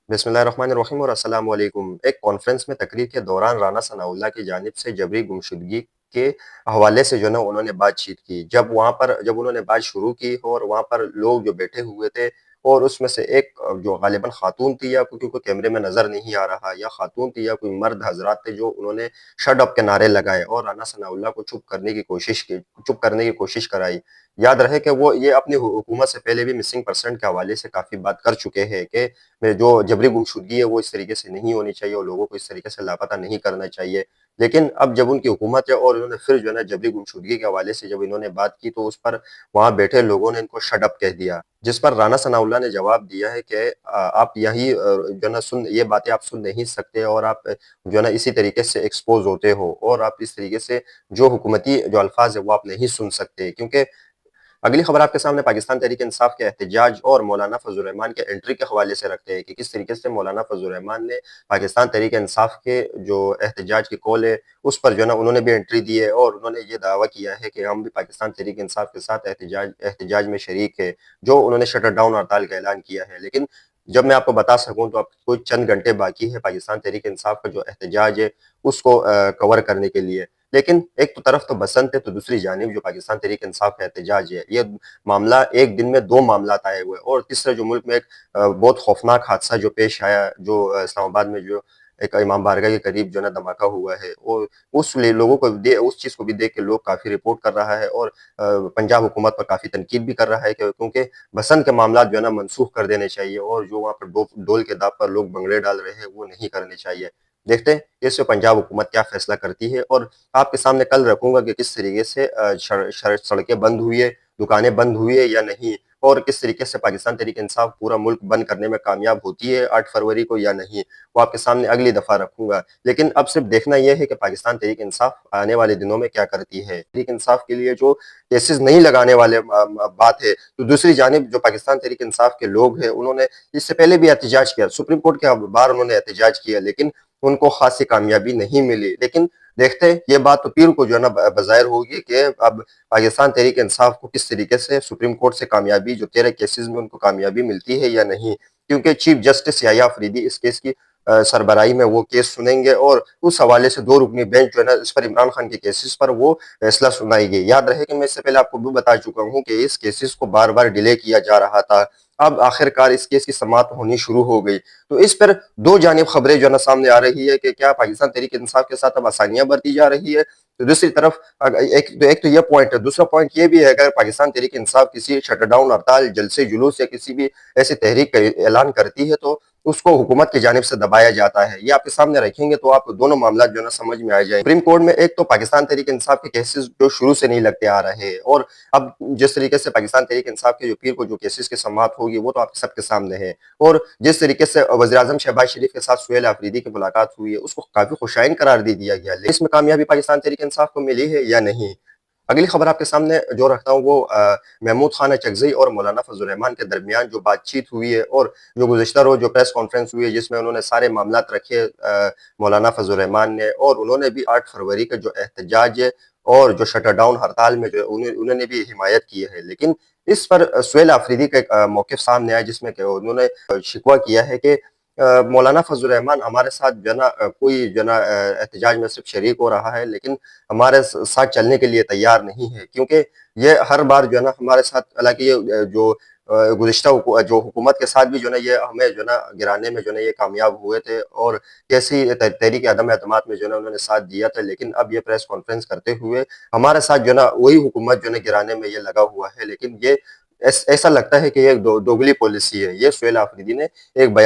बिस्मिल्लाहिर्रहमानिर्रहीम और अस्सलाम वालेकुम। एक कॉन्फ्रेंस में तकरीर के दौरान राना सनाउल्लाह की जानिब से जबरी गुमशुदगी के हवाले से जो है ना उन्होंने बातचीत की। जब उन्होंने बात शुरू की और वहाँ पर लोग जो बैठे हुए थे और उसमें से एक जो गालिबन खातून थी या क्योंकि कोई कैमरे में नज़र नहीं आ रहा या खातून थी या कोई मर्द हज़रात थे जो उन्होंने शट अप के नारे लगाए और राना सनाउल्लाह को चुप करने की कोशिश कराई। याद रहे कि वो ये अपनी हुकूमत से पहले भी मिसिंग पर्सन के हवाले से काफ़ी बात कर चुके हैं कि में जो जबरी गुमशुदगी है वो इस तरीके से नहीं होनी चाहिए और लोगों को इस तरीके से लापता नहीं करना चाहिए। लेकिन अब जब उनकी हुकूमत है और उन्होंने फिर जो है ना जबरी गुमशुदगी के हवाले से जब इन्होंने बात की तो उस पर वहाँ बैठे लोगों ने इनको शट अप कह दिया। जिस पर राना सनाउल्लाह ने जवाब दिया है कि आप जो है ना ये बातें आप सुन नहीं सकते और आप जो है ना इसी तरीके से एक्सपोज़ होते हो और आप इस तरीके से जो हुकूमती जो अल्फ़ाज़ है वो आप नहीं सुन सकते क्योंकि अगली खबर आपके सामने पाकिस्तान तहरीक इंसाफ के एहतजाज और मौलाना फजल रहमान के एंट्री के हवाले से रखते हैं कि किस तरीके से मौलाना फजल रहमान ने पाकिस्तान तहरीक इंसाफ के जो एहतजाज की कॉल है उस पर जो है ना उन्होंने भी एंट्री दी है और उन्होंने ये दावा किया है कि हम भी पाकिस्तान तहरीक इंसाफ के साथ एहतजाज में शरीक है, जो उन्होंने शटर डाउन हड़ताल का ऐलान किया है। लेकिन जब मैं आपको बता सकूं तो अब कुछ चंद घंटे बाकी है पाकिस्तान तहरीक इंसाफ का जो एहतजाज है उसको कवर करने के लिए। लेकिन एक तो तरफ तो बसंत है तो दूसरी जानिब जो पाकिस्तान तहरीक इंसाफ का एहतजाज है, ये मामला एक दिन में 2 मामलात आए हुए हैं और तीसरा जो मुल्क में एक बहुत खौफनाक हादसा जो पेश आया, जो इस्लामाबाद में जो एक इमाम बारगाह के करीब जो है ना धमाका हुआ है और लोगों को उस चीज़ को भी देख के लोग काफ़ी रिपोर्ट कर रहा है और पंजाब हुकूमत पर काफ़ी तनकीद भी कर रहा है क्योंकि बसंत के मामलात जो है ना मनसूख कर देने चाहिए और जो वहाँ पर डोल के दाव पर लोग भंगड़े डाल रहे हैं वो नहीं करने चाहिए। देखते हैं इसमें पंजाब हुकूमत क्या फैसला करती है और आपके सामने कल रखूँगा कि किस तरीके से सड़कें बंद हुई है, दुकानें बंद हुई है या नहीं और किस तरीके से पाकिस्तान तहरीक इंसाफ पूरा मुल्क बंद करने में कामयाब होती है 8 फरवरी को या नहीं, वो आपके सामने अगली दफ़ा रखूँगा। लेकिन अब सिर्फ़ देखना ये है कि पाकिस्तान तहरीक इंसाफ आने वाले दिनों में क्या करती है। तहरीक इंसाफ के लिए जो केसेज़ नहीं लगाने वाले बात है, तो दूसरी जानिब जो पाकिस्तान तहरीक इंसाफ के लोग हैं, उन्होंने इससे पहले भी एहतजाज किया, सुप्रीम कोर्ट के बाहर उन्होंने एहतजाज किया, लेकिन उनको ख़ासी कामयाबी नहीं मिली। लेकिन देखते हैं ये बात तो पीर को जो है ना बज़ाहिर होगी कि अब पाकिस्तान तहरीक इंसाफ को किस तरीके से सुप्रीम कोर्ट से कामयाबी जो 13 केसेस में उनको कामयाबी मिलती है या नहीं, क्योंकि चीफ जस्टिस याह्या अफरीदी इस केस की सरबराही में वो केस सुनेंगे और उस हवाले से 2 रुकनी बेंच जो है ना इस पर इमरान खान के केसेस पर वो फैसला सुनाएगी। याद रहे कि मैं इससे पहले आपको भी बता चुका हूँ कि इस केसेस को बार बार डिले किया जा रहा था, अब आखिरकार इस केस की समाअत होनी शुरू हो गई। तो इस पर 2 जानिब खबरें जो है ना सामने आ रही है कि क्या पाकिस्तान तहरीक इंसाफ के साथ अब आसानियाँ बरती जा रही है, तो दूसरी तरफ एक तो ये पॉइंट है, दूसरा पॉइंट ये भी है अगर पाकिस्तान तहरीक इंसाफ किसी शटरडाउन हड़ताल, जलसे जुलूस या किसी भी ऐसी तहरीक का ऐलान करती है तो उसको हुकूमत की जानिब से दबाया जाता है। ये आपके सामने रखेंगे तो आपको दोनों मामला जो है ना समझ में आ जाएंगे। सुप्रीम कोर्ट में एक तो पाकिस्तान तहरीक इंसाफ के केसेस जो शुरू से नहीं लगते आ रहे हैं और अब जिस तरीके से पाकिस्तान तहरीक इंसाफ के जो पीर को जो केसेस की समाअत होगी वो तो आप सबके सामने है और जिस तरीके से वज़ीर-ए-आज़म शहबाज शरीफ के साथ सुहेल आफरीदी की मुलाकात हुई है उसको काफ़ी खुशाइन करार दे दिया गया। लेकिन इसमें कामयाबी पाकिस्तान तहरीक इंसाफ को मिली है या नहीं? अगली खबर आपके सामने जो रखता हूँ वो महमूद खान अचकज़ई और मौलाना फजल रहमान के दरमियान जो बातचीत हुई है और जो गुज़िश्ता रोज़ जो प्रेस कॉन्फ्रेंस हुई है जिसमें उन्होंने सारे मामलात रखे मौलाना फजल रहमान ने और उन्होंने भी 8 फरवरी का जो एहतजाज है और जो शटर डाउन हड़ताल में जो उन्होंने भी हिमायत की है। लेकिन इस पर सुहेल आफरीदी का एक मौक़िफ़ सामने आया जिसमें कि उन्होंने शिकवा किया है कि मौलाना फजल रहमान हमारे साथ जो है ना कोई जो है ना एहतजाज में सिर्फ शरीक हो रहा है लेकिन हमारे साथ चलने के लिए तैयार नहीं है क्योंकि ये हर बार जो है ना हमारे साथ हालांकि ये जो गुज़िश्ता जो हुकूमत के साथ भी जो है ना ये हमें जो है ना गिराने में जो है ना ये कामयाब हुए थे और कैसी तहरीक अदम एतमाद में जो है ना उन्होंने साथ दिया था, लेकिन अब ये प्रेस कॉन्फ्रेंस करते हुए हमारे साथ जो है ना वही हुकूमत जो है ना गिराने में ये लगा हुआ है। लेकिन ये ऐसा लगता है कि ये दोगली पॉलिसी है। ये सुहेल आफरीदी ने एक बयान